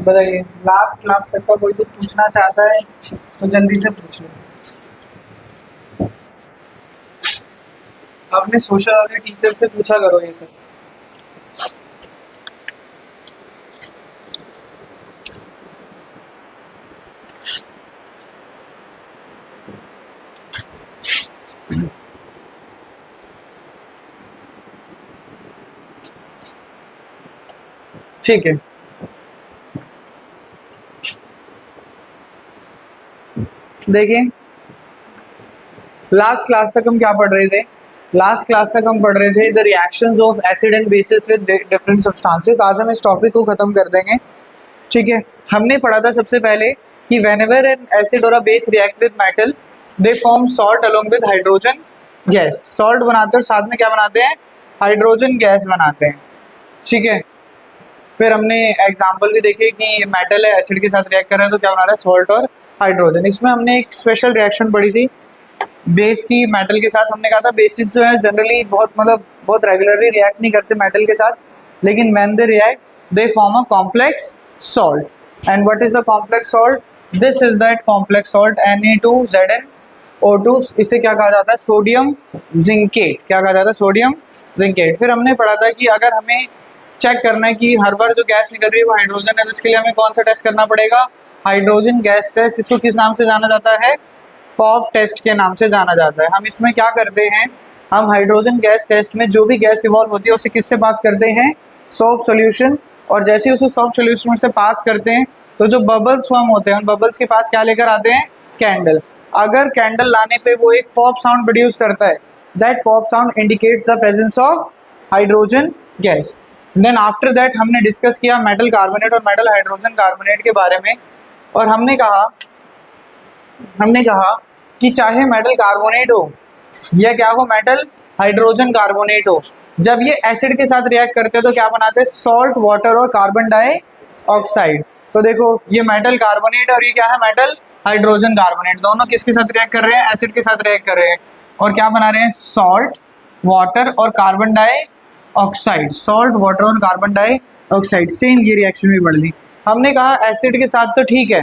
बताइए, last class तक का कोई कुछ पूछना चाहता है तो जल्दी से पूछ लो। आपने सोशल वाले टीचर से पूछा करो ये सब। ठीक है, देखिए लास्ट क्लास तक हम क्या पढ़ रहे थे। लास्ट क्लास तक हम पढ़ रहे थे the reactions of acid and bases with different substances. आज हम इस टॉपिक को खत्म कर देंगे। ठीक है, हमने पढ़ा था सबसे पहले कि व्हेनेवर एन एसिड और a base react with metal they form salt along with hydrogen gas. Salt बनाते हैं और साथ में क्या बनाते हैं, हाइड्रोजन गैस बनाते हैं। ठीक है, फिर हमने एग्जाम्पल भी देखे कि मेटल है एसिड के साथ रिएक्ट कर रहा है तो क्या बना रहा है, सॉल्ट और हाइड्रोजन। इसमें हमने एक स्पेशल रिएक्शन पढ़ी थी बेस की मेटल के साथ। हमने कहा था बेसिस जो है जनरली बहुत रेगुलरली रिएक्ट नहीं करते मेटल के साथ, लेकिन when they react they form a complex salt. And what is the complex salt, this is that complex salt Na2ZnO2। इसे क्या कहा जाता है, सोडियम जिंकेट। क्या कहा जाता है, सोडियम जिंकेट। फिर हमने पढ़ा था कि अगर हमें चेक करना है कि हर बार जो गैस निकल रही है वो हाइड्रोजन है, तो इसके लिए हमें कौन सा टेस्ट करना पड़ेगा, हाइड्रोजन गैस टेस्ट। इसको किस नाम से जाना जाता है, पॉप टेस्ट के नाम से जाना जाता है। हम इसमें क्या करते हैं, हम हाइड्रोजन गैस टेस्ट में जो भी गैस इवॉल्व होती है उसे किससे पास करते हैं, सोप सॉल्यूशन। और जैसे ही उसे सोप सॉल्यूशन से पास करते हैं तो जो बबल्स फॉर्म होते हैं उन बबल्स के पास क्या लेकर आते हैं, कैंडल। अगर कैंडल लाने पे वो एक पॉप साउंड प्रोड्यूस करता है, that pop sound indicates the presence of hydrogen gas. Then after that हमने डिस्कस किया मेटल कार्बोनेट और मेटल हाइड्रोजन कार्बोनेट के बारे में। और हमने कहा कि चाहे मेटल कार्बोनेट हो या क्या हो, मेटल हाइड्रोजन कार्बोनेट हो, जब ये एसिड के साथ रिएक्ट करते हैं तो क्या बनाते हैं, सॉल्ट वाटर और कार्बन डाइऑक्साइड। तो देखो ये मेटल कार्बोनेट और ये क्या है, मेटल हाइड्रोजन कार्बोनेट। दोनों किसके साथ रिएक्ट कर रहे हैं, एसिड के साथ रिएक्ट कर रहे हैं। और क्या बना रहे हैं, सॉल्ट वाटर और कार्बन डाइऑक्साइड। सॉल्ट वाटर और कार्बन डाइऑक्साइड, सेम ये रिएक्शन भी बढ़ ली। हमने कहा एसिड के साथ तो ठीक है,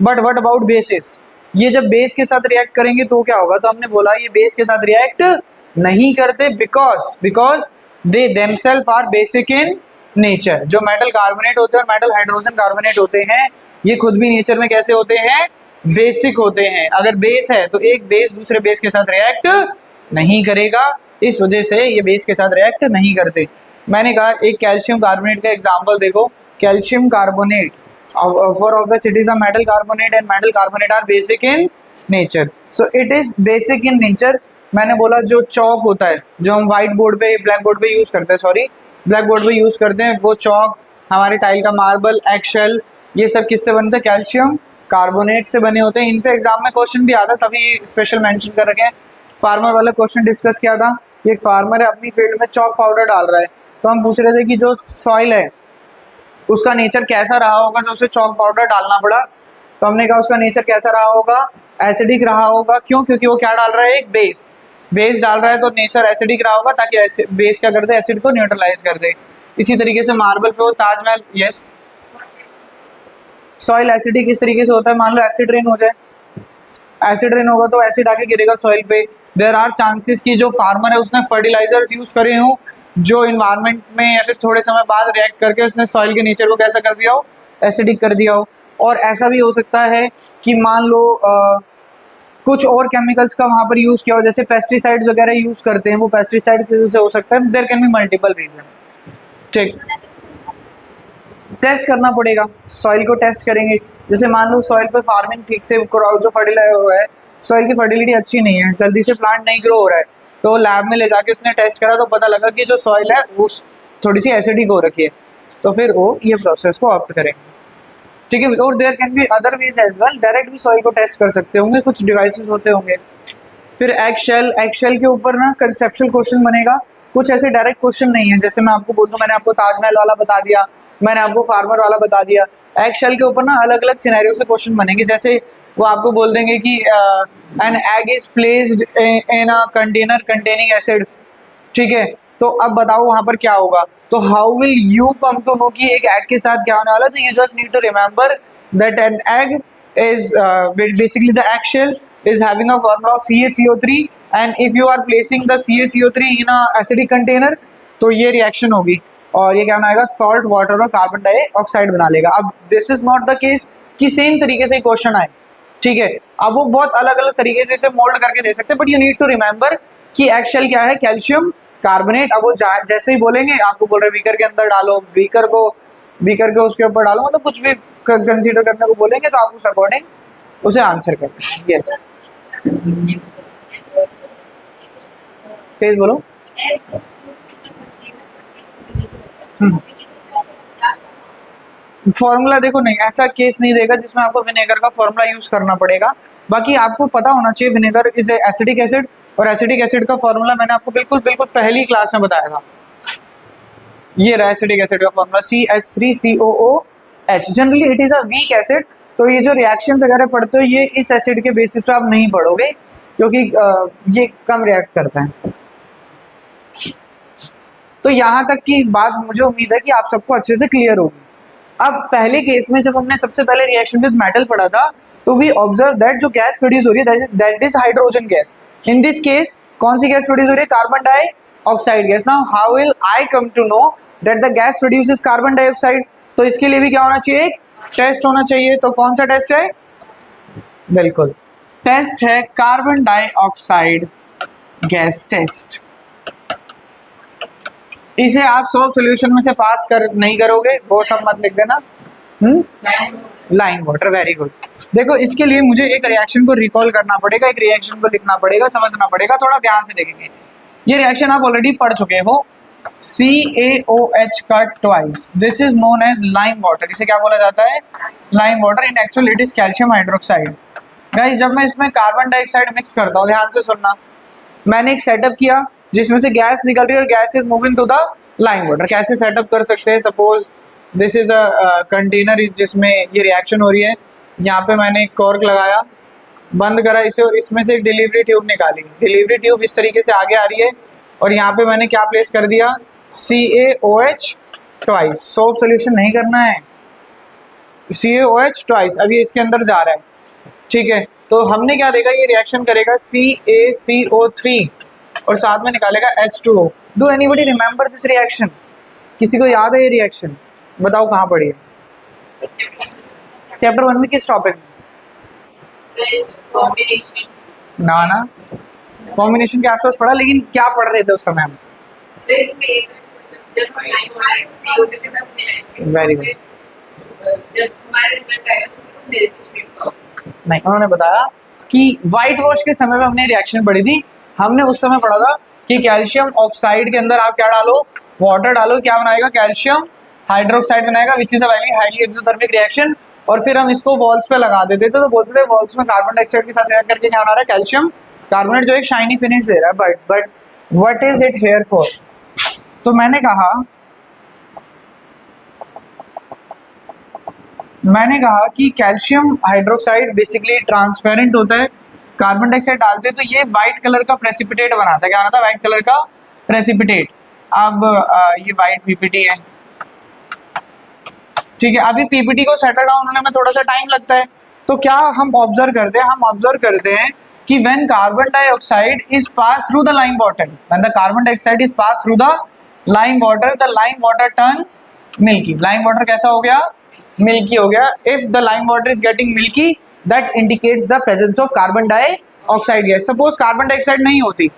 बट व्हाट अबाउट बेसिस, ये जब बेस के साथ रिएक्ट करेंगे तो क्या होगा। तो हमने बोला ये बेस के साथ रिएक्ट नहीं करते because they themselves are basic in nature. जो मेटल कार्बोनेट होते हैं और मेटल हाइड्रोजन कार्बोनेट होते हैं ये खुद भी नेचर में कैसे होते हैं, बेसिक होते हैं। अगर बेस है तो एक बेस दूसरे बेस के साथ रिएक्ट नहीं करेगा, इस वजह से ये बेस के साथ रिएक्ट नहीं करते। मैंने कहा एक कैल्शियम कार्बोनेट का एग्जाम्पल देखो, calcium carbonate for obvious it is a metal carbonate and metal carbonate are basic in nature, so it is basic in nature। मैंने बोला जो चौक होता है जो हम व्हाइट बोर्ड पे ब्लैक बोर्ड पे यूज करते हैं, ब्लैक बोर्ड पे यूज करते हैं, वो चौक हमारे टाइल का मार्बल एक्शेल ये सब किससे बनते हैं, कैल्शियम कार्बोनेट से बने होते हैं। इन पे एग्जाम में क्वेश्चन भी आता है, तभी स्पेशल मेंशन कर रखे हैं। फार्मर वाला क्वेश्चन डिस्कस किया था, एक फार्मर है अपनी फील्ड में चौक पाउडर डाल रहा है, तो हम पूछ रहे थे कि जो सॉइल है उसका नेचर कैसा रहा होगा जो उसे चॉक पाउडर डालना पड़ा। तो हमने कहा उसका नेचर कैसा रहा होगा, एसिडिक रहा होगा। क्यों, क्योंकि वो क्या डाल रहा है, एक बेस डाल रहा है, तो नेचर एसिडिक रहा होगा ताकि बेस क्या कर दे, एसिड को न्यूट्रलाइज कर दे। इसी तरीके से मार्बल पे वो ताजमहल, यस सॉइल एसिडिक इस तरीके से होता है। मान लो एसिड रेन हो जाए, एसिड रेन होगा तो एसिड आके गिरेगा सॉइल पे। देयर आर चांसेस कि जो फार्मर है उसने फर्टिलाइजर्स यूज करे हों जो इन्वायरमेंट में या फिर थोड़े समय बाद रिएक्ट करके उसने सॉइल के नेचर को कैसा कर दिया हो, एसिडिक कर दिया हो। और ऐसा भी हो सकता है कि मान लो कुछ और केमिकल्स का वहाँ पर यूज़ किया हो, जैसे पेस्टिसाइड्स वगैरह यूज़ करते हैं, वो पेस्टिसाइड्स की वजह से हो सकता है। There can be multiple reason. ठीक, टेस्ट करना पड़ेगा, सॉइल को टेस्ट करेंगे। जैसे मान लो सॉइल पर फार्मिंग ठीक से जो फर्टिलाइजर हुआ है, सॉइल की फर्टिलिटी अच्छी नहीं है, जल्दी से प्लांट नहीं ग्रो हो रहा है, तो लैब में ले जाके उसने टेस्ट करा तो पता लगा कि जो सॉइल है वो थोड़ी सी एसिडिक हो रखी है, तो फिर वो ये प्रोसेस को ऑप्ट करेंगे। ठीक है, और there can be other ways as well, direct भी सॉइल को टेस्ट कर सकते होंगे, कुछ डिवाइसेस होते होंगे। फिर एग शेल के ऊपर ना कंसेप्चुअल क्वेश्चन बनेगा, कुछ ऐसे डायरेक्ट क्वेश्चन नहीं है। जैसे मैं आपको बोल दूं, मैंने आपको ताजमहल वाला बता दिया, मैंने आपको फार्मर वाला बता दिया। एग शेल के ऊपर ना अलग अलग सिनेरियो से क्वेश्चन बनेंगे। जैसे वो आपको बोल देंगे कि an egg is placed in a container containing acid. ठीक है, तो अब बताओ वहां पर क्या होगा। तो how will you come to know कि एक एग के साथ क्या होने वाला है। तो you just need to remember that an egg is basically the egg shell is having a formula of CaCO3 and if you are placing the CaCO3 in a acidic container तो ये reaction होगी और ये क्या बनाएगा, salt water और carbon dioxide बना लेगा। अब this is not the case कि सेम तरीके से क्वेश्चन आए, ठीक है। अब वो बहुत अलग अलग तरीके से इसे मोल्ड करके दे सकते हैं, but you need to remember कि एग शेल क्या है, कैल्शियम कार्बोनेट। अब वो जैसे ही बोलेंगे आपको बोल रहे बीकर के अंदर डालो, बीकर के उसके ऊपर डालो, मतलब कुछ भी कंसीडर करने को बोलेंगे तो आप उस अकॉर्डिंग उसे आंसर करें। यस तेज बोलो। फॉर्मूला देखो, नहीं ऐसा केस नहीं देगा जिसमें आपको विनेगर का फॉर्मूला यूज करना पड़ेगा। बाकी आपको पता होना चाहिए विनेगर इज एसिडिक एसिड, और एसिडिक एसिड का फॉर्मूला मैंने आपको बिल्कुल पहली क्लास में बताया था। ये रहा एसिडिक एसिड का formula CH3COOH। Generally it is a weak acid, तो ये जो रिएक्शंस वगैरह पढ़ते हो ये इस एसिड के बेसिस पे आप नहीं पढ़ोगे क्योंकि ये कम रिएक्ट करता है। तो यहाँ तक की बात मुझे उम्मीद है कि आप सबको अच्छे से क्लियर होगी। अब पहले केस में जब हमने सबसे पहले रिएक्शन विद मेटल पढ़ा था तो वी ऑब्जर्व दैट जो गैस प्रोड्यूस हो रही है that is hydrogen gas. In this case कौन सी गैस प्रोड्यूस हो रही है, carbon dioxide gas. Now how will I come to know that the gas produces carbon dioxide. तो इसके लिए भी क्या होना चाहिए, एक टेस्ट होना चाहिए। तो कौन सा टेस्ट है, बिल्कुल टेस्ट है कार्बन डाइऑक्साइड गैस टेस्ट। इसे आप सॉल्व सॉल्यूशन में से पास कर नहीं करोगे, वो सब मत लिख देना। Lime water, very good. देखो इसके लिए मुझे एक रिएक्शन को रिकॉल करना पड़ेगा, एक रिएक्शन को लिखना पड़ेगा, समझना पड़ेगा, थोड़ा ध्यान से देखेंगे। ये रिएक्शन आप ऑलरेडी पढ़ चुके हो, CaOH का twice, this is known as lime water. इसे क्या बोला जाता है, lime water. In actual it is calcium hydroxide. Guys जब मैं इसमें कार्बन डाइऑक्साइड मिक्स करता हूँ, ध्यान से सुनना, मैंने एक सेटअप किया जिसमें से गैस निकल रही है और gas is moving to the lime water. कैसे सेटअप कर सकते हैं, suppose this is a container जिसमें ये रिएक्शन हो रही है। यहाँ पे मैंने एक कॉर्क लगाया, बंद करा इसे और इसमें से एक डिलीवरी ट्यूब निकाली। डिलीवरी ट्यूब इस तरीके से आगे आ रही है और यहाँ पे मैंने क्या प्लेस कर दिया, CaOH ट्वाइस। सोप सोल्यूशन नहीं करना है, CaOH ट्वाइस। अभी इसके अंदर जा रहा है, ठीक है। तो हमने क्या देखा, ये रिएक्शन करेगा CaCO3 और साथ में निकालेगा H2O। Do anybody remember this reaction, किसी को याद है ये रिएक्शन, बताओ कहाँ पढ़ी है। चैप्टर 1 में किस टॉपिक में, ना कॉम्बिनेशन के आसपास पढ़ा, लेकिन क्या पढ़ रहे थे उस समय हम, वेरी गुड। नहीं, उन्होंने बताया कि व्हाइट वॉश के समय में हमने रिएक्शन पढ़ी थी। हमने उस समय पढ़ा था कि कैल्शियम ऑक्साइड के अंदर आप क्या डालो, वाटर डालो, क्या बनाएगा, कैल्शियम हाइड्रोक्साइड बनाएगा, which is a very highly exothermic reaction. और फिर हम इसको वॉल्स पे लगा देते थे, तो बोलते थे वॉल्स में कार्बन डाइऑक्साइड के साथ रिएक्ट करके क्या बना रहा है, कैल्शियम कार्बोनेट, जो एक शाइनी फिनिश दे रहा है। But what is it here for. तो मैंने कहा कि कैल्शियम हाइड्रोक्साइड बेसिकली ट्रांसपेरेंट होता है। कार्बन डाइऑक्साइड डालते हैं तो ये व्हाइट कलर का प्रेसिपिटेट बनाता है। क्या बनाता है, व्हाइट कलर का प्रेसिपिटेट। अब ये व्हाइट पीपीटी है, ठीक है। अभी पीपीटी को सेटल डाउन होने में थोड़ा सा टाइम लगता है। तो क्या हम ऑब्जर्व करते हैं कि when carbon dioxide is pass through the lime water, when the carbon dioxide is pass through the lime water turns milky. Lime water कैसा हो गया, मिल्की हो गया। If the lime water is getting milky that indicates the presence of carbon dioxide gas. Suppose carbon dioxide नहीं होती,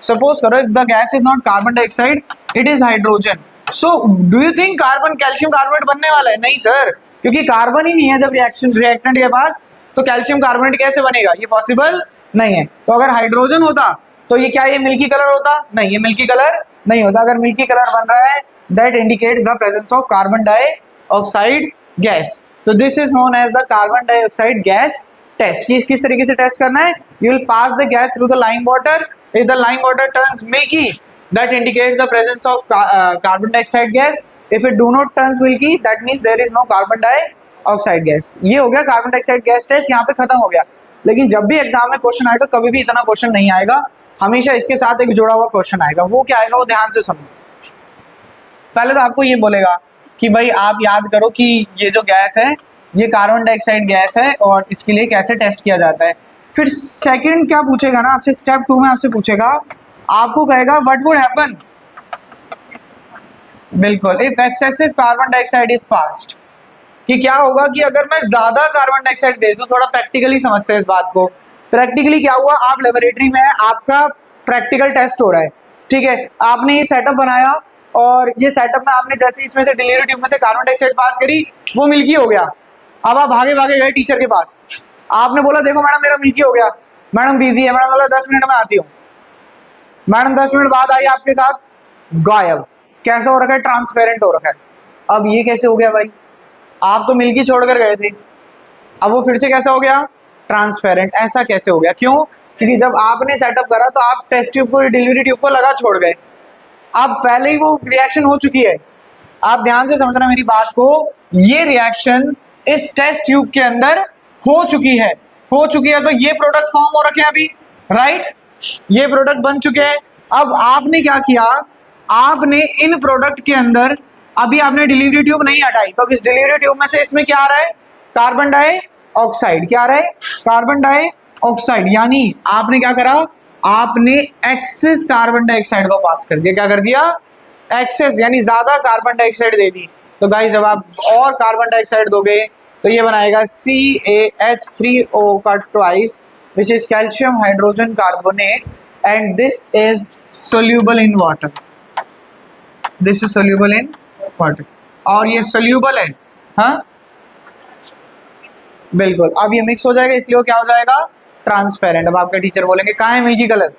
suppose करो if the gas is not carbon dioxide, it is hydrogen. So do you think carbon calcium carbonate बनने वाला है, नहीं sir, क्योंकि carbon ही नहीं है जब रिएक्टेंट के पास, तो कैल्शियम कार्बोनेट कैसे बनेगा, ये पॉसिबल नहीं है। तो अगर हाइड्रोजन होता तो ये क्या, ये मिल्की कलर होता, नहीं, ये मिल्की कलर नहीं होता। अगर मिल्की कलर बन रहा है that indicates the presence of carbon dioxide gas. तो this is known as the carbon dioxide gas test. किस तरीके से टेस्ट करना है, you will pass the gas through the lime water. If the lime water turns milky that indicates the presence of carbon dioxide gas. If it do not turns milky, that means there is no carbon dioxide gas. ये हो गया carbon dioxide gas test, यहाँ पे खत्म हो गया। लेकिन जब भी एग्जाम में क्वेश्चन आएगा, कभी भी इतना क्वेश्चन नहीं आएगा हमेशा इसके साथ एक जुड़ा हुआ क्वेश्चन आएगा। वो क्या आएगा, वो ध्यान से सुनो। पहले तो आपको ये बोलेगा कि भाई आप याद करो कि ये जो गैस है ये कार्बन डाइऑक्साइड गैस है और इसके लिए कैसे टेस्ट किया जाता है। फिर सेकंड क्या पूछेगा ना आपसे, स्टेप 2 में आपसे पूछेगा, आपको कहेगा व्हाट वुड हैपन, बिल्कुल, if excessive carbon dioxide is passed, कि क्या होगा कि अगर मैं ज्यादा कार्बन डाइऑक्साइड दे दूं। थोड़ा प्रैक्टिकली समझते हैं इस बात को। प्रैक्टिकली क्या हुआ, आप लेबोरेटरी में है, आपका प्रैक्टिकल टेस्ट हो रहा है, ठीक है, आपने ये सेटअप बनाया और ये सेटअप में आपने जैसे इसमें से डिलीवरी ट्यूब में से कार्बन डाइऑक्साइड पास करी, वो मिल्की हो गया। अब आप भागे भागे गए टीचर के पास, आपने बोला देखो मैडम मेरा मिल्की हो गया, मैडम बिजी है, मैडम बोला 10 मिनट में आती हूँ। मैडम 10 मिनट बाद आई आपके साथ, गायब। कैसा हो रखा है, ट्रांसपेरेंट हो रखा है। अब ये कैसे हो गया भाई, आप तो मिल्की छोड़कर गए थे, अब वो फिर से कैसा हो गया, ट्रांसपेरेंट। ऐसा कैसे हो गया, क्यों, क्योंकि जब आपने सेटअप करा तो आप टेस्ट ट्यूब को, डिलीवरी ट्यूब को लगा छोड़ गए, अब पहले ही वो रिएक्शन हो चुकी है। आप ध्यान से समझना मेरी बात को, ये रिएक्शन इस टेस्ट ट्यूब के अंदर हो चुकी है, तो ये प्रोडक्ट फॉर्म हो रखे हैं अभी, राइट, ये प्रोडक्ट बन चुके हैं। अब आपने क्या किया, आपने इन प्रोडक्ट के अंदर अभी आपने डिलीवरी ट्यूब नहीं हटाई, तो अब इस डिलीवरी ट्यूब में से इसमें क्या आ रहा है, कार्बन डाइऑक्साइड। क्या आ रहा है, कार्बन डाइऑक्साइड। यानी आपने क्या करा, आपने एक्सेस कार्बन डाइऑक्साइड को पास कर दिया। क्या कर दिया, एक्सेस, यानी ज्यादा कार्बन डाइऑक्साइड दे दी। तो गाइस जब आप और कार्बन डाइऑक्साइड दोगे तो ये बनाएगा CaH3O का twice, which is calcium hydrogen carbonate, and this is soluble in water, this is soluble in water, और ये सोल्यूबल है, हाँ बिल्कुल। अब ये मिक्स हो जाएगा, इसलिए वो क्या हो जाएगा, ट्रांसपेरेंट। अब आपके टीचर बोलेंगे कहाँ है मिल्की कलर,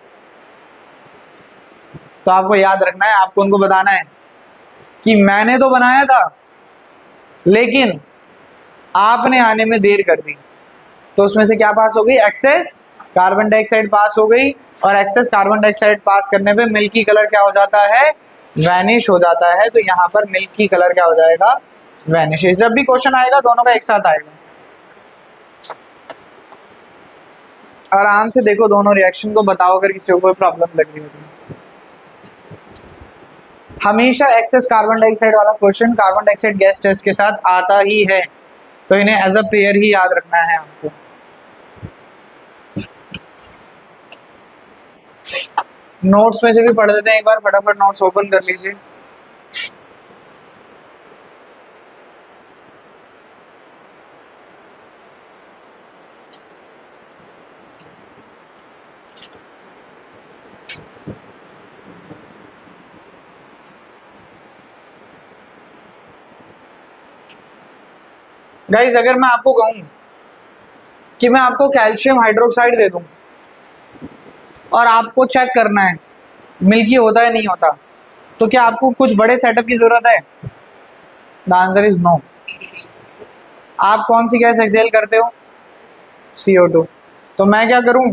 तो आपको याद रखना है, आपको उनको बताना है कि मैंने तो बनाया था लेकिन आपने आने में देर कर दी, तो उसमें से क्या पास हो गई, एक्सेस कार्बन डाइऑक्साइड पास हो गई, और एक्सेस कार्बन डाइऑक्साइड पास करने पे मिल्की कलर क्या हो जाता है, वैनिश हो जाता है। तो यहाँ पर मिल्की कलर क्या हो जाएगा, वैनिश। जब भी क्वेश्चन आएगा दोनों का एक साथ आएगा, आराम से देखो दोनों रिएक्शन को, बताओ अगर किसी को कोई प्रॉब्लम लग रही है। हमेशा एक्सेस कार्बन डाइऑक्साइड वाला question carbon dioxide gas test के साथ आता ही है, तो इन्हें एज अ पेयर ही याद रखना है आपको। नोट्स में से भी पढ़ देते हैं एक बार, फटाफट नोट्स ओपन कर लीजिए। गाइज अगर मैं आपको कहूं कि मैं आपको कैल्शियम हाइड्रोक्साइड दे दूं और आपको चेक करना है मिल्की होता है नहीं होता, तो क्या आपको कुछ बड़े सेटअप की जरूरत है? The answer is no. आप कौन सी गैस एक्सेल करते हो? CO2। तो मैं क्या करूं,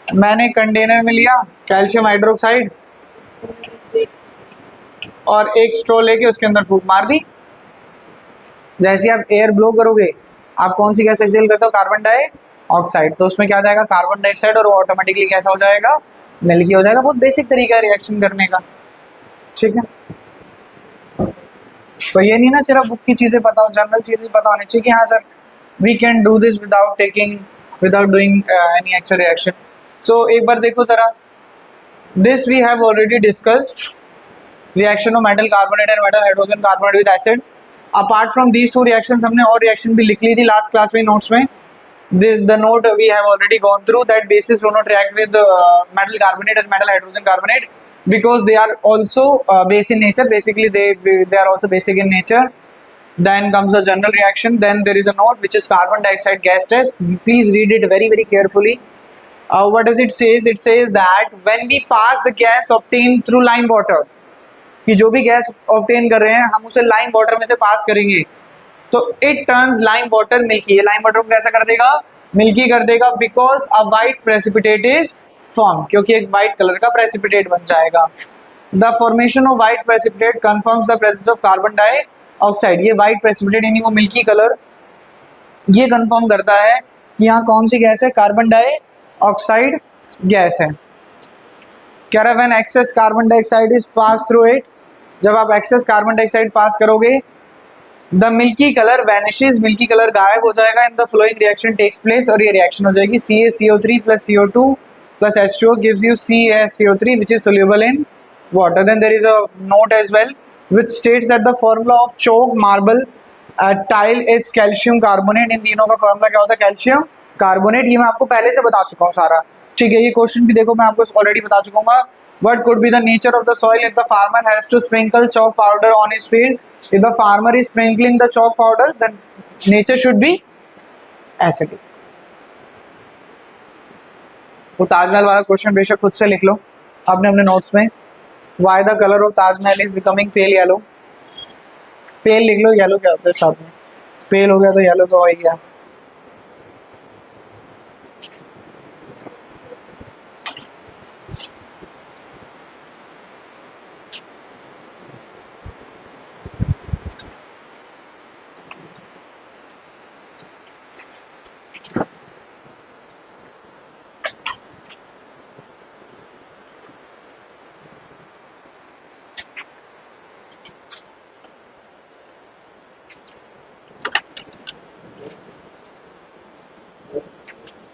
मैंने कंटेनर में लिया कैल्शियम हाइड्रोक्साइड और एक स्ट्रो लेके उसके अंदर फूंक मार दी। जैसे आप एयर ब्लो करोगे, आप कौन सी गैस एक्सेल करते हो, कार्बन डाइऑक्साइड, तो उसमें क्या आ जाएगा, कार्बन डाइऑक्साइड, और वो ऑटोमेटिकली कैसा हो जाएगा, मिल्की हो जाएगा। बहुत बेसिक तरीका है रिएक्शन करने का, ठीक है। तो ये नहीं ना सिर्फ बुक की चीजें पता हो, जनरल चीजें पता होनी चाहिए कि हाँ sir we can do this without doing any actual reaction. So एक बार देखो जरा, this we have already discussed reaction of metal carbonate and metal hydrogen carbonate with acid. Apart from these two reactions हमने और reaction भी लिख ली थी लास्ट क्लास में नोट्स में। The note we have already gone through that bases do not react with metal carbonate and metal hydrogen carbonate because they are also base in nature. Basically they are also basic in nature. Then comes the general reaction. Then there is a note which is carbon dioxide gas test. Please read it very carefully. What does it says? It says that when we pass the gas obtained through lime water, कि जो भी gas obtain कर रहे हैं हम उसे lime water में से पास करेंगे, तो it turns lime water milky. ये लाइम वाटर को कैसा कर देगा, मिल्की कर देगा, because a white precipitate is form, क्योंकि एक वाइट कलर का प्रेसिपिटेट बन जाएगा। The formation of white precipitate confirms the presence of carbon dioxide. ये वाइट प्रेसिपिटेट यानी वो मिल्की कलर ये कंफर्म करता है कि यहाँ कौन सी गैस है, कार्बन डाइऑक्साइड गैस है। कह रहा है when excess carbon dioxide is pass through it, जब आप एक्सेस कार्बन डाइऑक्साइड पास करोगे the milky colour vanishes, milky colour गायब हो जाएगा and the following reaction takes place, और ये रिएक्शन हो जाएगी CaCO3 plus CO2 plus H2O gives you CaCO3 which is soluble in water. Then there is a note as well which states that the formula of chalk, marble, tile is calcium carbonate. इन तीनों का formula क्या होता है? Calcium carbonate. ये मैं आपको पहले से बता चुका हूँ सारा, ठीक है. ये क्वेश्चन भी देखो मैं आपको ऑलरेडी बता चुका हूँ. What could be the nature of the soil if the farmer has to sprinkle chalk powder on his field? If the farmer is sprinkling the chalk powder, then nature should be acidic. तो ताजमहल वाला question बेशक खुद से लिख लो आपने अपने notes में. Why the color of Taj Mahal is becoming pale yellow? पेल लिख लो, येलो क्या होता है साथ में? पेल हो गया तो येलो तो हो ही गया.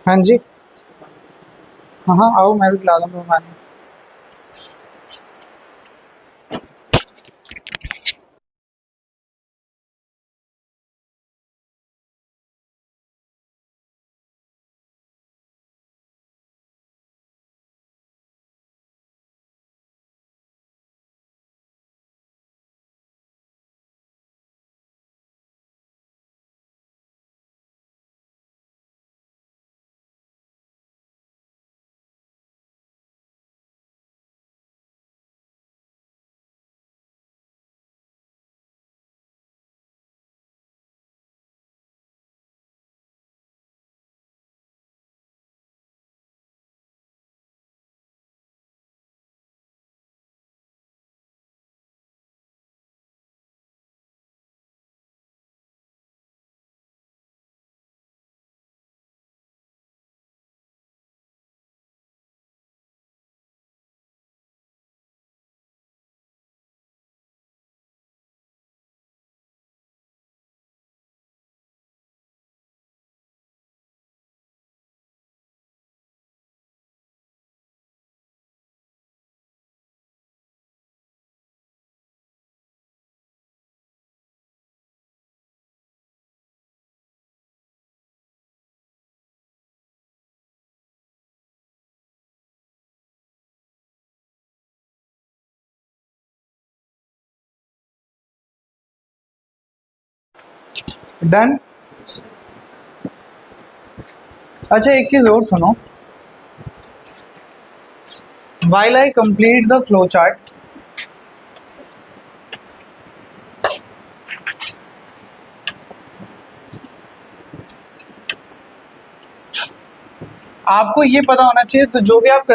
हाँ जी, हाँ हाँ आओ, मैं भी पिला दूँगा पानी. डन. अच्छा एक चीज और सुनो. While I complete the flow chart, आपको ये पता होना चाहिए तो जो भी आप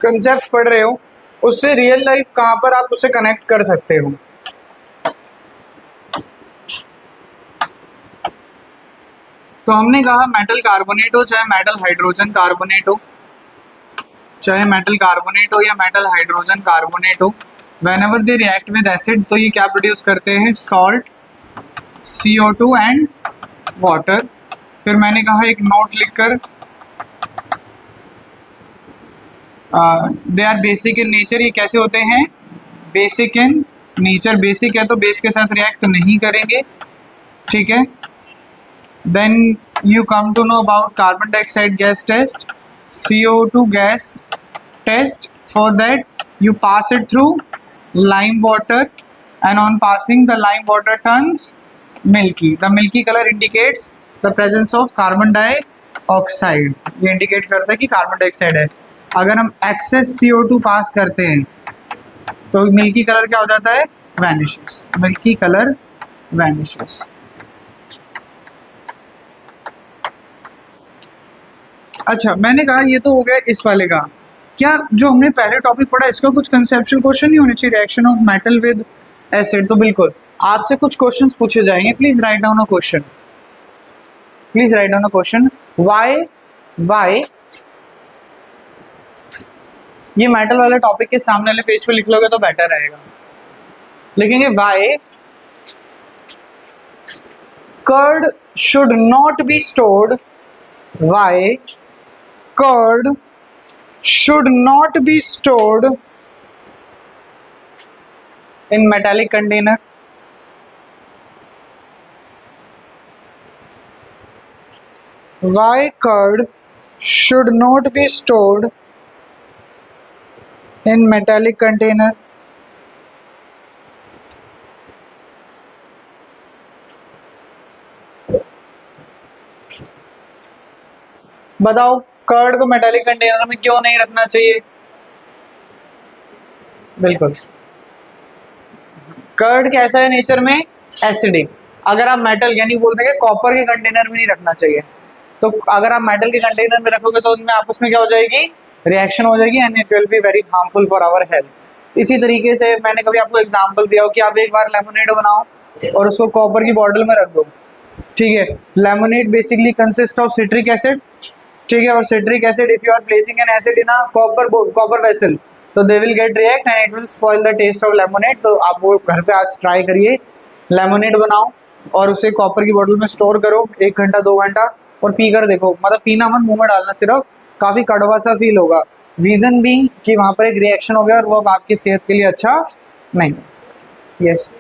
कंसेप्ट पढ़ रहे हो उससे रियल लाइफ कहाँ पर आप उसे कनेक्ट कर सकते हो. तो हमने कहा मेटल कार्बोनेट हो चाहे मेटल हाइड्रोजन कार्बोनेट हो, चाहे मेटल कार्बोनेट हो या मेटल हाइड्रोजन कार्बोनेट हो, whenever they react with acid तो ये क्या प्रोड्यूस करते हैं? Salt, CO2 and water. फिर मैंने कहा एक नोट लिखकर they are basic in nature. ये कैसे होते हैं? Basic in nature. बेसिक है तो बेस के साथ रिएक्ट नहीं करेंगे, ठीक है. Then you come to know about carbon dioxide gas test, CO2 gas test. For that you pass it through lime water and on passing the lime water turns milky. The milky color indicates the presence of carbon dioxide. ये indicate करता है कि carbon dioxide है. अगर हम excess CO2 पास करते हैं तो milky color क्या हो जाता है? Vanishes. Milky color vanishes. अच्छा मैंने कहा ये तो हो गया इस वाले का. क्या जो हमने पहले टॉपिक पढ़ा इसका कुछ कंसेप्चुअल क्वेश्चन नहीं होने चाहिए? Reaction of metal with acid. तो बिल्कुल आपसे कुछ क्वेश्चंस पूछे जाएंगे. Please write down a question. Please write down a question. Why ये मेटल वाले टॉपिक के सामने वाले पेज पे लिख लोगे तो बेटर रहेगा। लिखेंगे why curd should not be stored, why curd should not be stored in metallic container. Why curd should not be stored in metallic container? बताओ कर्ड को मेटालिक कंटेनर में क्यों नहीं रखना चाहिए? बिल्कुल, कर्ड कैसा है नेचर में? एसिडिक। अगर आप मेटल यानी बोलते हैं कॉपर के कंटेनर में नहीं रखना चाहिए, तो अगर आप मेटल के कंटेनर में रखोगे तो उनमें आपस में क्या हो जाएगी? रिएक्शन हो जाएगी and it will be very harmful for our health. इसी तरीके से मैंने कभी आपको एग्जांपल दिया हो कि आप एक बार लेमोनेड बनाओ और उसको कॉपर की बॉटल में रख दो, ठीक है। Lemonade basically consist of citric acid, ठीक है, और citric acid if you are placing an acid in a copper vessel तो they will get react and it will spoil the taste of lemonade. तो आप वो घर पे आज ट्राई करिए, लेमोनेड बनाओ और उसे कॉपर की बोतल में स्टोर करो 1 घंटा 2 घंटा और पी कर देखो। मतलब पीना मत, मुंह में डालना सिर्फ, काफ़ी कड़वा सा फील होगा। रीज़न बीइंग कि वहाँ पर एक रिएक्शन हो गया और वो अब आपकी सेहत के लिए अच्छा नहीं। Yes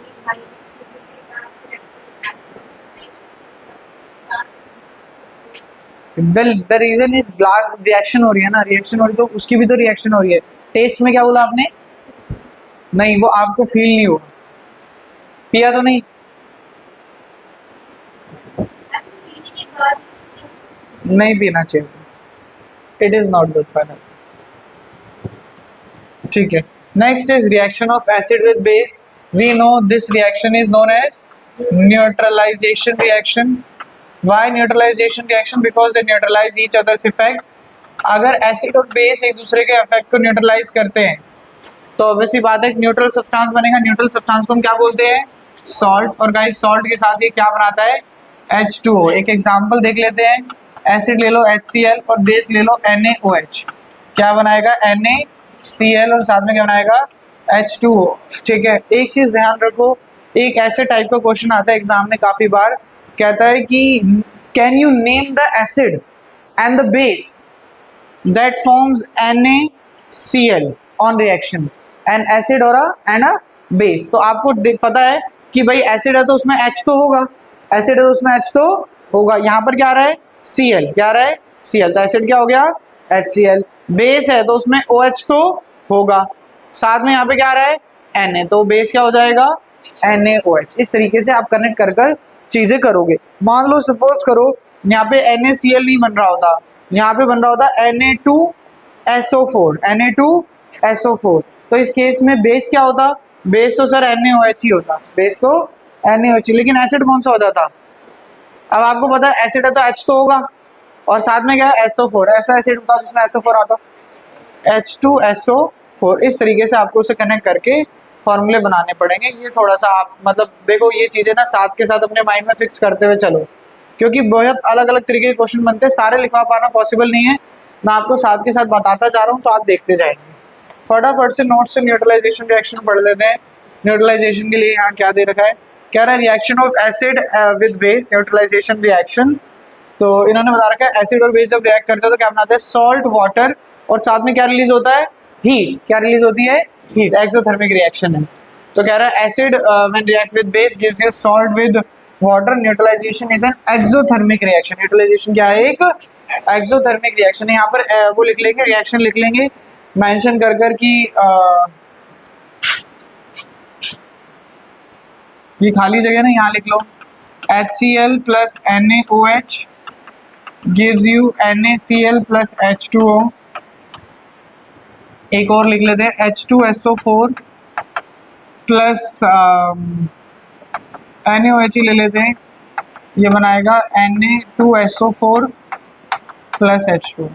the reason is blast, reaction हो रही है ना, रिएक्शन हो रही तो उसकी भी तो रिएक्शन हो रही है। टेस्ट में क्या बोला आपने? नहीं, वो आपको फील नहीं होगा। पिया तो नहीं? नहीं पीना चाहिए, it is not good for health, ठीक है। Next is reaction of acid with base. We know this reaction is known as neutralisation reaction. Why neutralization reaction? Because they neutralize each other's effect. अगर acid और base एक दूसरे के effect को neutralise करते हैं तो ऑब्वियसली बात है न्यूट्रल सब्सटेंस बनेगा। न्यूट्रल सब्सटेंस को हम क्या बोलते हैं? सॉल्ट। और गाइस सॉल्ट के साथ ये क्या बनाता है? H2O। एक एग्जांपल देख लेते हैं। एसिड ले लो HCl और बेस ले लो NaOH। क्या बनाएगा? NaCl और साथ में क्या बनाएगा? H2O, ठीक है। एक चीज ध्यान रखो, एक ऐसे टाइप का क्वेश्चन आता है एग्जाम में काफी बार, कहता है कि can you name the acid and the base that forms NaCl on reaction, N acid और एंड अ बेस। तो आपको पता है कि भाई एसिड है तो उसमें H तो होगा, एसिड है तो उसमें H तो होगा। यहाँ पर क्या आ रहा है? Cl, क्या आ रहा है? Cl, तो एसिड क्या हो गया? HCl। बेस है तो उसमें OH तो होगा, साथ में यहाँ पे क्या आ रहा है? Na, तो बेस क्या हो जाएगा? NaOH। इस तरीके से आप कनेक्ट कर कर चीजें करोगे। मान लो सपोज करो यहाँ पे NaCl नहीं बन रहा होता, यहाँ पे बन रहा होता Na2SO4, Na2SO4। तो इस केस में बेस क्या होता? बेस तो सर NaOH ही होता, बेस तो NaOH। लेकिन एसिड कौन सा हो जाता? अब आपको पता है एसिड है तो H तो होगा और साथ में क्या है? SO4। ऐसा एसिड होता जिसमें SO4 आता, H2SO4। इस तरीके से आपको उसे कनेक्ट करके फॉर्मूले बनाने पड़ेंगे। ये थोड़ा सा आप मतलब देखो, ये चीज़ें ना साथ के साथ अपने माइंड में फिक्स करते हुए चलो, क्योंकि बहुत अलग अलग तरीके के क्वेश्चन बनते हैं, सारे लिखवा पाना पॉसिबल नहीं है। मैं आपको साथ के साथ बताता जा रहा हूँ तो आप देखते जाएंगे। फटाफट से नोट से न्यूट्रलाइजेशन रिएक्शन पढ़ लेते हैं। न्यूट्रलाइजेशन के लिए यहाँ क्या दे रखा है? क्या रहा है? Reaction of acid with base, neutralisation reaction. तो इन्होंने बता रखा है एसिड और बेस जब रिएक्ट करते हैं तो क्या बनाते हैं? सॉल्ट, वाटर, और साथ में क्या रिलीज होता है? हीट। क्या रिलीज होती है? हीट। एक्सोथर्मिक रिएक्शन है। तो कह रहा है acid when react with base gives you salt with water, neutralisation is an exothermic reaction. Neutralisation क्या है? एक एक्सोथर्मिक रिएक्शन है। यहाँ पर वो लिख लेंगे, रिएक्शन लिख लेंगे मेंशन कर कर कि ये खाली जगह ना यहाँ लिख लो, HCl plus NaOH gives you NaCl plus H2O। एक और लिख लेते हैं H2SO4 प्लस NaOH ही ले लेते हैं, ये बनाएगा Na2SO4 प्लस H2।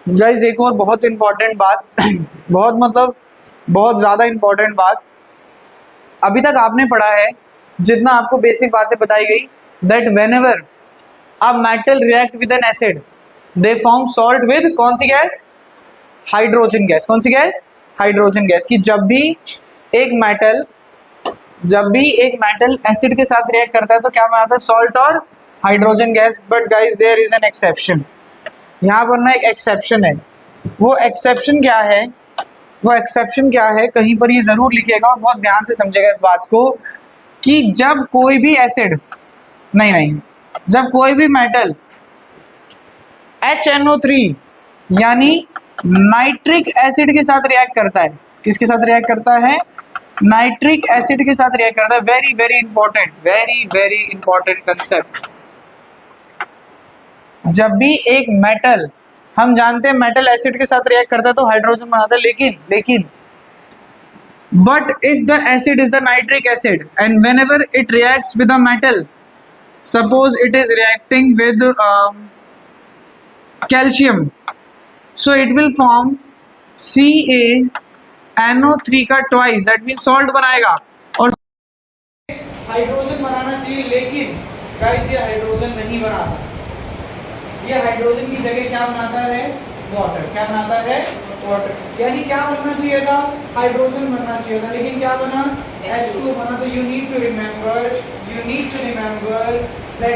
गाइस एक और बहुत इंपॉर्टेंट बात बहुत मतलब बहुत ज़्यादा इंपॉर्टेंट बात, अभी तक आपने पढ़ा है जितना आपको बेसिक बातें बताई गई, that whenever a metal react with N acid they form salt with कौन सी गैस? Hydrogen gas. कौन सी गैस? Hydrogen gas. कि जब भी एक मेटल एसिड के साथ रिएक्ट करता है तो क्या बनाता है? सॉल्ट और hydrogen gas. But guys there is an exception, यहाँ पर ना एक एक्सेप्शन है। वो एक्सेप्शन क्या है? वो एक्सेप्शन क्या है, कहीं पर ये जरूर लिखिएगा और बहुत ध्यान से समझिएगा इस बात को, कि जब कोई भी एसिड नहीं, जब कोई भी मेटल HNO3 यानी नाइट्रिक एसिड के साथ रिएक्ट करता है, किसके साथ रिएक्ट करता है? नाइट्रिक एसिड के साथ रिएक्ट करता है। Very very important concept. जब भी एक मेटल, हम जानते हैं मेटल एसिड के साथ रिएक्ट करता है तो हाइड्रोजन बनाता है, लेकिन but if the acid is the nitric acid and whenever it reacts with a metal, suppose it is reacting with calcium, so it will form CaNO3 का ट्वाइस, दैट मीन सॉल्ट बनाएगा और hydrogen बनाना चाहिए, लेकिन guys ये hydrogen नहीं बनाता। ये hydrogen की जगह क्या बनाता है? वाटर। क्या बनाता है? वाटर। यानी क्या बनना चाहिए था? हाइड्रोजन बनना चाहिए था, लेकिन क्या बना? H2 बना। तो you need to remember that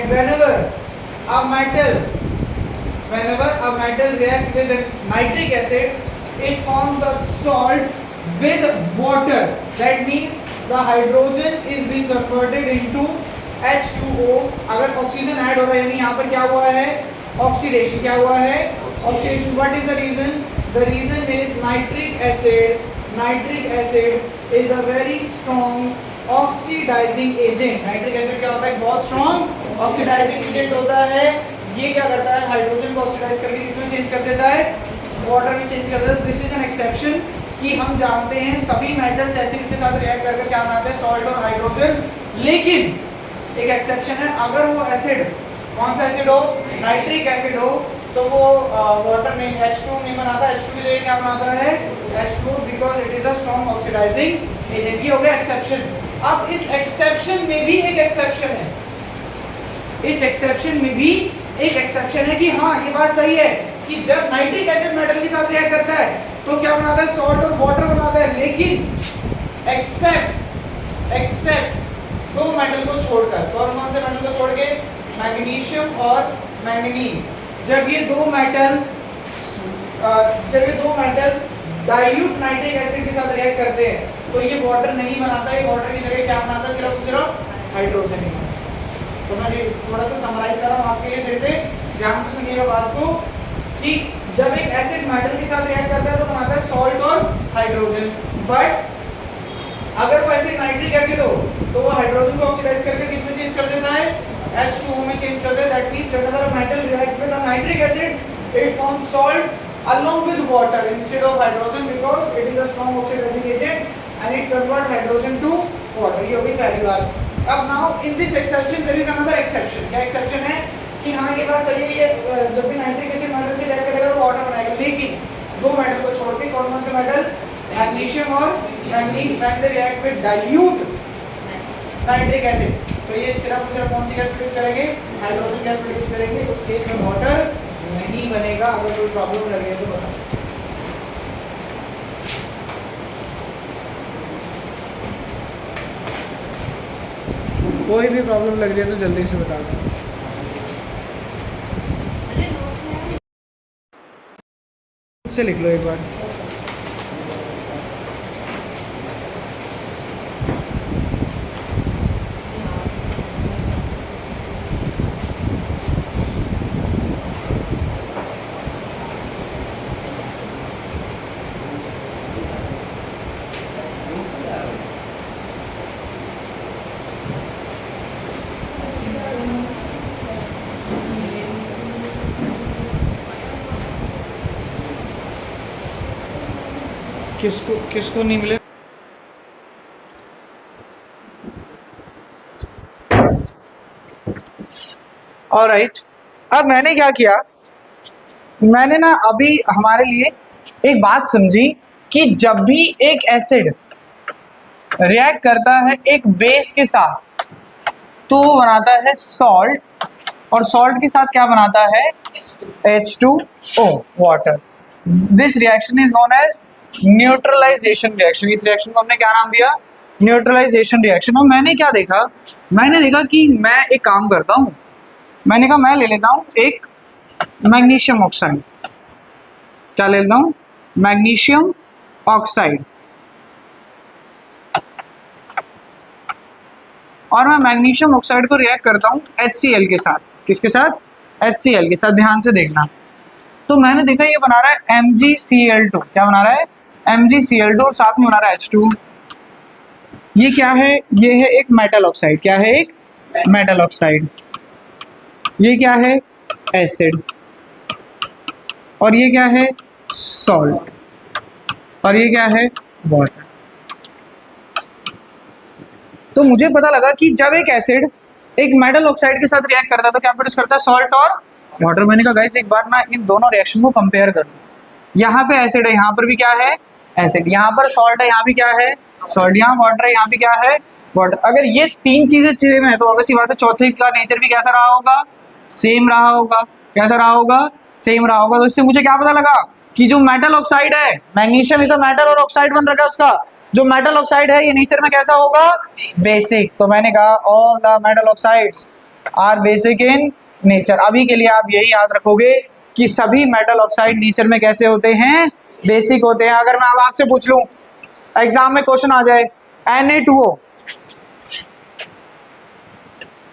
whenever a metal reacts with nitric acid, it forms a salt with water. That means the hydrogen is being converted into H2O. अगर ऑक्सीजन ऐड हो रहा है यानी यहाँ पर क्या हुआ है? ऑक्सीडेशन। क्या हुआ है? Oxidation. What is the reason? The reason is nitric acid is a very strong oxidizing agent. nitric acid क्या होता है? बहुत strong oxidizing agent होता है। ये क्या करता है? हाइड्रोजन को ऑक्सीडाइज करके किसमें चेंज कर देता है? वाटर में चेंज कर देता है। दिस इज एन एक्सेप्शन, कि हम जानते हैं सभी मेटल्स एसिड के साथ रिएक्ट करके क्या बनाते हैं? सॉल्ट और हाइड्रोजन। लेकिन एक एक्सेप्शन है, अगर वो एसिड, कौन सा एसिड हो? नाइट्रिक एसिड हो, तो वो वाटर नहीं, H2 नहीं बनाता। H2 की जगह क्या बनाता है? H2, because it is a strong oxidising agent. ये हो गया एक्सेप्शन। अब इस एक्सेप्शन में भी एक एक्सेप्शन है, इस एक्सेप्शन में भी एक एक्सेप्शन है कि हाँ ये बात सही है कि जब नाइट्रिक एसिड मेटल के साथ रिएक्ट करता है तो क्या बनाता है? सॉल्ट और वाटर बनाता है, लेकिन एक्सेप्ट दो मेटल को छोड़कर। कौन से मेटल को छोड़ के? मैग्नीशियम और मैंगनीज। जब ये दो मेटल डाइल्यूट नाइट्रिक एसिड के साथ रिएक्ट करते हैं तो ये वाटर नहीं बनाता, ये वाटर की जगह क्या बनाता है? सिर्फ हाइड्रोजन ही बनाता है। तो मैं थोड़ा सा समराइज कर रहा हूँ आपके लिए, फिर से ध्यान से सुनिएगा बात को, कि जब एक एसिड मेटल के साथ रिएक्ट करता है तो बनाता है सॉल्ट और हाइड्रोजन। बट अगर वो एसिड नाइट्रिक एसिड हो तो वो हाइड्रोजन को ऑक्सीडाइज करके किस में चेंज कर देता है? H2O में चेंज कर देता है। That means whenever a metal react with a nitric acid, it forms salt along with water instead of hydrogen, because it is a strong oxidizing agent and it converts hydrogen to water. ये हो गई पहली बात। अब now in this exception there is another exception. क्या exception है? कि हाँ ये बात सही है, ये जब भी नाइट्रिक एसिड मेटल से रिएक्ट करेगा तो वाटर बनाएगा, लेकिन दो मेटल को छोड़ के। कौन से मेटल? मैग्नीशियम और manganese. When they react with dilute nitric acid तो ये सिर्फ कौन सी गैस प्रोड्यूस करेंगे? हाइड्रोजन गैस प्रोड्यूस करेंगे। उस केस में वाटर नहीं बनेगा। अगर कोई प्रॉब्लम लग रही है तो बताओ। कोई भी प्रॉब्लम लग रही है तो जल्दी से बता दो। से लिख लो एक बार। किसको नहीं मिले? ऑलराइट, अब मैंने क्या किया, मैंने ना अभी हमारे लिए एक बात समझी कि जब भी एक एसिड रिएक्ट करता है एक बेस के साथ, तो वो बनाता है सॉल्ट, और सॉल्ट के साथ क्या बनाता है, H2O water. This reaction is known as neutralisation reaction. इस रिएक्शन को हमने क्या नाम दिया, न्यूट्रलाइजेशन रिएक्शन। और मैंने क्या देखा, मैंने देखा कि मैं एक काम करता हूँ, मैंने कहा मैं ले लेता हूँ एक मैग्नीशियम ऑक्साइड। क्या ले लेता हूँ, मैग्नीशियम ऑक्साइड। और मैं मैग्नीशियम ऑक्साइड को रिएक्ट करता हूँ HCl के साथ। किसके साथ, HCl के साथ। ध्यान से देखना। तो मैंने देखा ये बना रहा है MgCl2। क्या बना रहा है, MgCl2, और साथ में बना रहा है H2। ये क्या है, ये है एक मेटल ऑक्साइड। क्या है, एक मेटल ऑक्साइड। ये क्या है, एसिड। और ये क्या है, सॉल्ट। और ये क्या है, वाटर। तो मुझे पता लगा कि जब एक एसिड एक मेटल ऑक्साइड के साथ रिएक्ट करता है तो क्या प्रोड्यूस करता है, सॉल्ट और वाटर। मैंने कहा गाइस एक बार ना इन दोनों रिएक्शन को कंपेयर करो। यहाँ पे एसिड है, यहाँ पर भी क्या है, एसिड। यहाँ पर सॉल्ट है, यहाँ भी क्या है, सॉल्ट। यहाँ वाटर है, यहाँ भी क्या है, वाटर। अगर ये तीन चीजें सेम है तो ऑब्वियसली बात है चौथे का नेचर भी कैसा रहा होगा, सेम रहा होगा। कैसा रहा होगा, सेम रहा होगा। तो इससे मुझे क्या पता लगा कि जो मेटल ऑक्साइड है, मैग्नीशियम इज अ मेटल और ऑक्साइड बन रखा है उसका, जो मेटल ऑक्साइड है ये नेचर में कैसा होगा, बेसिक। तो मैंने कहा all the metal oxides are basic in nature. अभी के लिए आप यही याद रखोगे कि सभी मेटल ऑक्साइड नेचर में कैसे होते हैं, बेसिक होते हैं। अगर मैं अब आपसे पूछ लूं, एग्जाम में क्वेश्चन आ जाए, Na2O,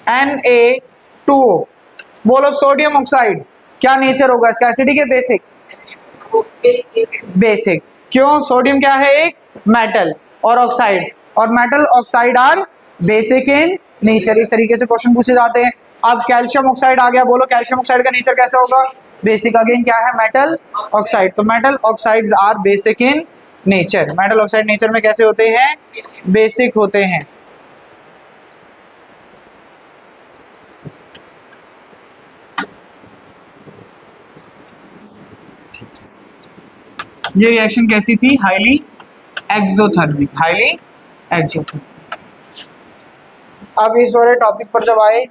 Na2O, बोलो सोडियम ऑक्साइड क्या नेचर होगा इसका, एसिडिक है बेसिक, बेसिक। क्यों, सोडियम क्या है, एक मेटल, और ऑक्साइड, और metal oxide are basic in nature. इस तरीके से क्वेश्चन पूछे जाते हैं। अब कैल्शियम ऑक्साइड आ गया, बोलो कैल्शियम ऑक्साइड का नेचर कैसा होगा, बेसिक। अगेन क्या है, मेटल ऑक्साइड। तो metal oxides are basic in nature. Metal oxide nature में कैसे होते हैं, बेसिक होते हैं। ये रिएक्शन कैसी थी, हाईली एक्सोथर्मिक, हाईली एक्सोथर्मिक। अब इस वाले टॉपिक पर जब आए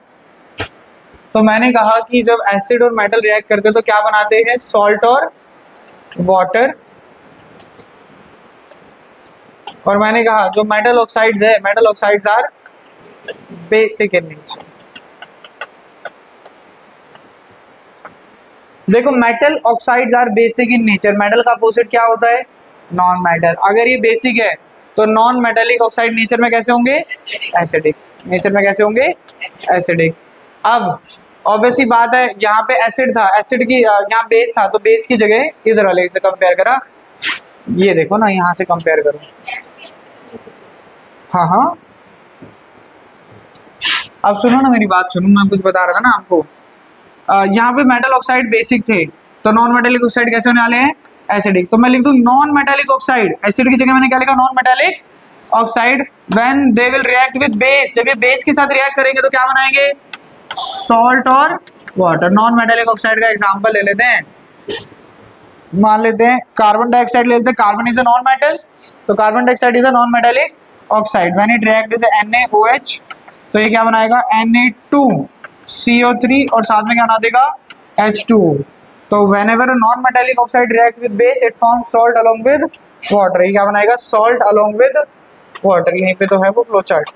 तो मैंने कहा कि जब एसिड और मेटल रिएक्ट करते तो क्या बनाते हैं, सॉल्ट और वाटर। और मैंने कहा जो मेटल ऑक्साइड्स है, metal oxides are basic in nature. देखो metal oxides are basic in nature, metal का अपोजिट क्या होता है, नॉन मेटल। अगर ये बेसिक है तो नॉन मेटेलिक ऑक्साइड नेचर में कैसे होंगे, एसिडिक। नेचर में कैसे होंगे, एसिडिक। अब ऑब्वियसली बात है, यहाँ पे एसिड था, एसिड की यहाँ बेस था, तो बेस की जगह इधर वाले से कंपेयर करा। ये देखो ना, यहाँ से कंपेयर करो। हाँ हाँ, अब सुनो ना मेरी बात सुनो, मैं कुछ बता रहा था ना आपको। यहाँ पे मेटल ऑक्साइड बेसिक थे, तो नॉन मेटेलिक ऑक्साइड कैसे होने वाले हैं, एसिडिक। तो मैं लिख दूं नॉन मेटेलिक ऑक्साइड, एसिड की जगह मैंने क्या लिखा, non metallic oxide. When they will react with base, जब ये बेस के साथ रिएक्ट करेंगे तो क्या बनाएंगे, सॉल्ट और वाटर। नॉन मेटेलिक ऑक्साइड का एग्जांपल ले लेते हैं, मान लेते हैं कार्बन डाइऑक्साइड ले लेते हैं। Carbon is a non metal, तो carbon dioxide is a non metallic oxide. When it react with NaOH, तो ये क्या बनाएगा, Na2CO3, और साथ में क्या बना देगा, H2O। तो whenever a non-metallic oxide react with base, it forms salt along with water। ये क्या बनाएगा, salt along with water। यहीं पे तो है वो फ्लो चार्ट।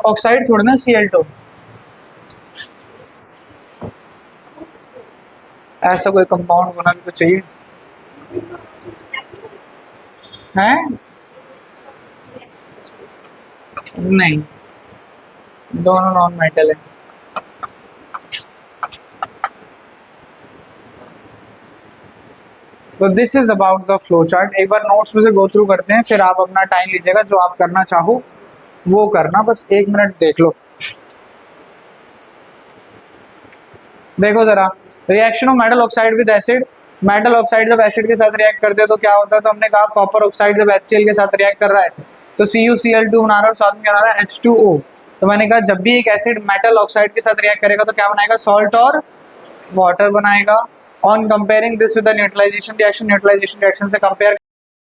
ऑक्साइड थोड़ा ना, Cl2। ऐसा कोई कंपाउंड होना भी तो चाहिए, है नहीं, दोनों नॉन मेटल है। तो this is about the flow chart. एक बार नोट्स में से गो थ्रू करते हैं, फिर आप अपना टाइम लीजिएगा, जो आप करना चाहो वो करना, बस 1 मिनट देख लो। देखो जरा, reaction of metal oxide with acid. Metal oxide जब एसिड के साथ रिएक्ट करते हैं तो क्या होता है, तो हमने कहा कॉपर ऑक्साइड जब HCl के साथ रिएक्ट कर रहा है तो CuCl2 बना रहा है और साथ में क्या बना रहा है, H2O। तो मैंने कहा जब भी एक एसिड मेटल ऑक्साइड के साथ रिएक्ट करेगा तो क्या बनाएगा, सॉल्ट और वाटर बनाएगा। On comparing this with the neutralisation reaction से कंपेयर